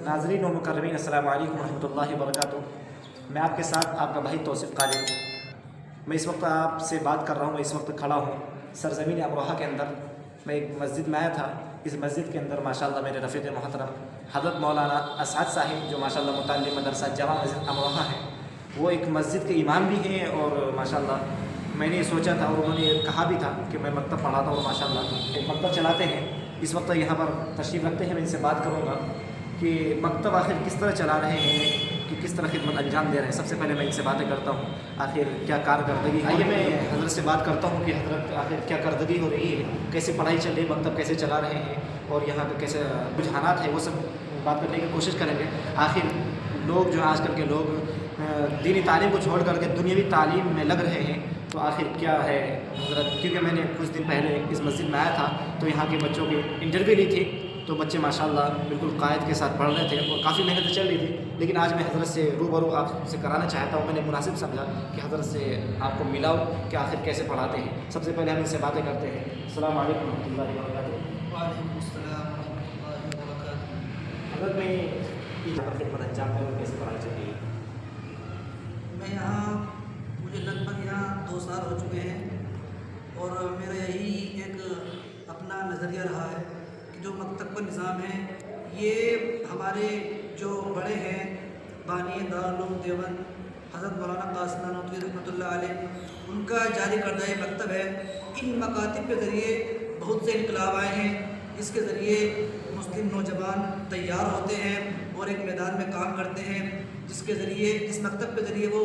नाज़रीन व मुकर्रमीन, अस्सलामु अलैकुम रहमतुल्लाहि व बरकातुहू। मैं आपके साथ आपका भाई तौसीफ़ क़ादिर। मैं इस वक्त आपसे बात कर रहा हूँ। मैं इस वक्त खड़ा हूँ सरज़मीन अमरोहा के अंदर। मैं एक मस्जिद में आया था। इस मस्जिद के अंदर माशाअल्लाह मेरे रफ़ीक़ मोहतरम हज़रत मौलाना असअद साहिब, जो माशाअल्लाह मुतअल्लिम मदरसा जमा मस्जिद अमरोहा है, वो एक मस्जिद के इमाम भी हैं। और माशाअल्लाह मैंने सोचा था और उन्होंने कहा भी था कि मैं मकतब पढ़ाता हूँ, माशाअल्लाह एक मकतब चलाते हैं। इस वक्त यहाँ पर तशरीफ़ रखते हैं। मैं इनसे बात करूँगा कि मकतब आखिर किस तरह चला रहे हैं, कि किस तरह खिदमत अंजाम दे रहे हैं। सबसे पहले मैं इनसे बातें करता हूँ, आखिर क्या कारकर्दगी। आइए मैं हज़रत से बात करता हूँ कि हज़रत आखिर क्या कारकर्दगी हो रही है, कैसे पढ़ाई चल रही है, मकतब कैसे चला रहे हैं और यहाँ के कैसे रुझानात है, वो सब बात करने की कोशिश करेंगे। आखिर लोग जो आजकल के लोग दीनी तालीम को छोड़ करके दुनियावी तालीम में लग रहे हैं, तो आखिर क्या है हज़रत। क्योंकि मैंने कुछ दिन पहले इस मस्जिद में आया था तो यहाँ के बच्चों की इंटरव्यू ली थी, तो बच्चे माशाअल्लाह बिल्कुल कायद के साथ पढ़ रहे थे और काफ़ी मेहनत चल रही थी। लेकिन आज मैं हज़रत से रूबरू आपसे कराना चाहता हूँ। मैंने मुनासिब समझा कि हज़रत से आपको मिलाऊँ कि आखिर कैसे पढ़ाते हैं। सबसे पहले हम इनसे बातें करते हैं। अस्सलामु अलैकुम रहमतुल्लाहि व बरकातुहू। वालेकुम अस्सलाम रहमतुल्लाहि व बरकातुहू। हज़रत मैं यहाँ पर खिदमत अंजाम में कैसे पढ़ाई चल रही है? मैं यहाँ मुझे लगभग यहाँ 2 साल हो चुके हैं और मेरा यही एक अपना नज़रिया रहा है कि जो मकतब का निज़ाम है, ये हमारे जो बड़े हैं बानी दारुल उलूम देवबंद हज़रत मौलाना क़ासिम नानूतवी रहमतुल्लाह अलैह, उनका जारी करदा ये मकतब है। इन मकातिब के ज़रिए बहुत से इनकलाब आए हैं। इसके ज़रिए मुस्लिम नौजवान तैयार होते हैं और एक मैदान में काम करते हैं, जिसके ज़रिए इस मकतब के ज़रिए वो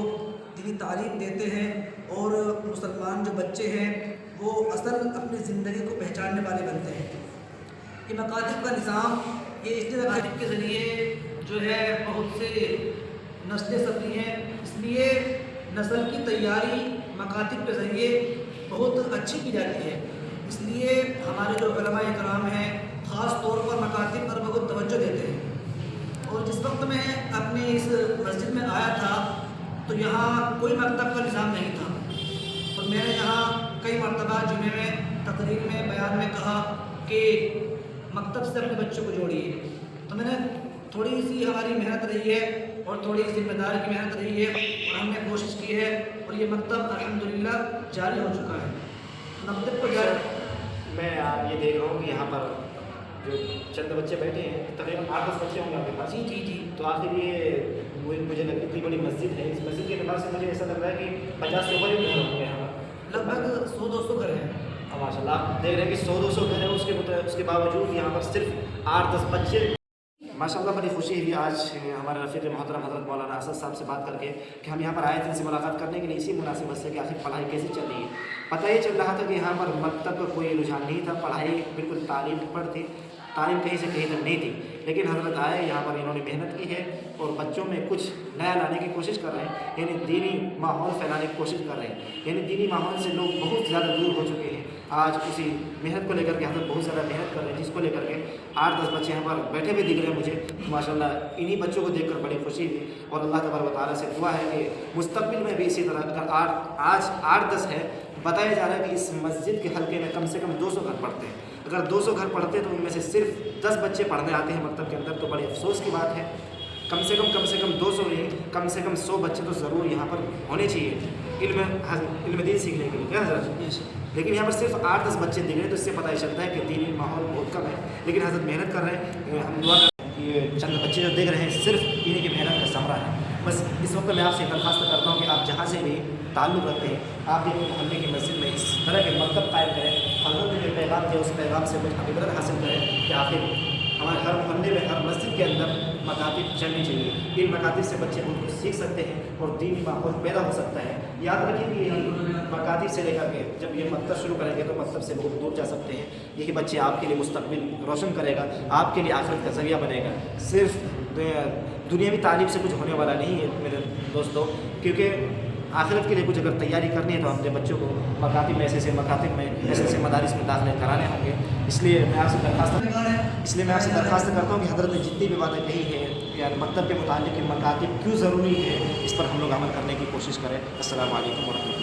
दीनी तालीम देते हैं और मुसलमान जो बच्चे हैं वो असल अपनी ज़िंदगी को पहचानने वाले बनते हैं। ये मकातिब का निज़ाम ये इसलिए मकातिब के ज़रिए जो है बहुत से नस्लें सफरी हैं, इसलिए नस्ल की तैयारी मकातिब के ज़रिए बहुत अच्छी की जाती है। इसलिए हमारे जो उलमा इकराम हैं ख़ास तौर पर मकातिब पर बहुत तवज्जो देते हैं। और जिस वक्त मैं अपने इस मस्जिद में आया था तो यहाँ कोई मकतब का निज़ाम नहीं था और मैंने यहाँ कई मरतबा जुमे में तकरीर में बयान में कहा कि मकतब से अपने बच्चों को जोड़िए। तो मैंने थोड़ी सी हमारी मेहनत रही है और थोड़ी ज़िम्मेदारी की मेहनत रही है और हमने कोशिश की है और ये मकतब अल्हम्दुलिल्लाह जारी हो चुका है। मकतब को जारी मैं ये देख रहा हूँ कि यहाँ पर जो चंद बच्चे बैठे हैं, तकरीबन 8-10 बच्चे होंगे आपके पास। जी। तो आखिर ये मुझे लग इतनी बड़ी मस्जिद है, इस मस्जिद के अतबार से मुझे ऐसा लग रहा है कि 50 से ऊपर ही घर होंगे यहाँ पर। लगभग 100-200 घर हैं। अब माशाल्लाह आप देख रहे हैं कि 100-200 घर है, उसके बावजूद यहाँ पर सिर्फ 8-10 बच्चे। माशाअल्लाह बड़ी खुशी हुई आज हमारे रफ़ीक़ मोहतरम हज़रत मौलाना असअद साहब से बात करके कि हम यहाँ पर आए थे इनसे मुलाकात करने के लिए इसी मुनासिबत से कि आखिर पढ़ाई कैसे चल रही है। पता ये चल रहा था कि यहाँ पर मकतब का कोई रुझान नहीं था, पढ़ाई बिल्कुल तालीम पर थी, तालीम कहीं से कहीं तक नहीं थी। लेकिन हज़रत आए यहाँ पर, इन्होंने मेहनत की है और बच्चों में कुछ नया लाने की कोशिश कर रहे हैं, यानी दीनी माहौल फैलाने की कोशिश कर रहे हैं। यानी दीनी माहौल से लोग बहुत ज़्यादा दूर हो चुके हैं। आज उसी मेहनत को लेकर के हज़रत बहुत ज़्यादा मेहनत कर रहे हैं, जिसको लेकर के 8-10 बच्चे यहाँ पर बैठे हुए दिख रहे हैं मुझे। माशाल्लाह इन्हीं बच्चों को देखकर बड़ी खुशी हुई और अल्लाह तबारक व तआला से दुआ है कि मुस्तक़बिल में भी इसी तरह अगर आज 8-10 है, बताया जा रहा है कि इस मस्जिद के हल्के में कम से कम 200 घर पढ़ते हैं। अगर 200 घर पढ़ते हैं तो उनमें से सिर्फ 10 बच्चे पढ़ने आते हैं मकतब के अंदर, तो बड़ी अफसोस की बात है। कम से कम 200 नहीं, कम से कम 100 बच्चे तो ज़रूर यहाँ पर होने चाहिए इल्म दीन सीखने के लिए, क्या हज़रत। लेकिन यहाँ पर सिर्फ 8-10 बच्चे दिख रहे हैं, तो इससे पता ही चलता है कि दीनी माहौल बहुत कम है। लेकिन हज़रत मेहनत कर रहे हैं। हम दुआ कर रहे हैं कि ये चंद बच्चे जो देख रहे हैं सिर्फ इन्हीं की मेहनत का समरा है। बस इस वक्त मैं आपसे दरख्वास्त करता हूँ कि आप जहाँ से भी ताल्लुक़ रखते हैं, आप भी अपने मोहल्ले की मस्जिद में इस तरह के मकतब कायम करें। हज़रत ने जो पैगाम दिया उस पैगाम से कुछ इबरत हासिल करें कि आखिर हमारे हर मोहल्ले में, हर मस्जिद के अंदर मकातिब चलनी चाहिए। इन मकातिब से बच्चे बहुत कुछ सीख सकते हैं और दीनी माहौल पैदा हो सकता है। याद रखिए कि मकातिब से लेकर के जब ये मकतब शुरू करेंगे तो मकतब से बहुत दूर जा सकते हैं। यही बच्चे आपके लिए मुस्तक़बिल रोशन करेगा, आपके लिए आखिरत का ज़रिया बनेगा। सिर्फ दुनियावी तालीम से कुछ होने वाला नहीं है मेरे दोस्तों, क्योंकि आखिरत के लिए कुछ अगर तैयारी करनी है तो अपने बच्चों को मकातिब में ऐसे मदारिस में दाखिले कराने होंगे। इसलिए मैं आपसे दरख्वास्त करता हूँ कि हज़रत ने जितनी भी बातें कही है या मकतब के मुतालिक मकातिब क्यों ज़रूरी है, इस पर हम लोग अमल करने की कोशिश करें। अस्सलामु अलैकुम व रहमतुल्लाह।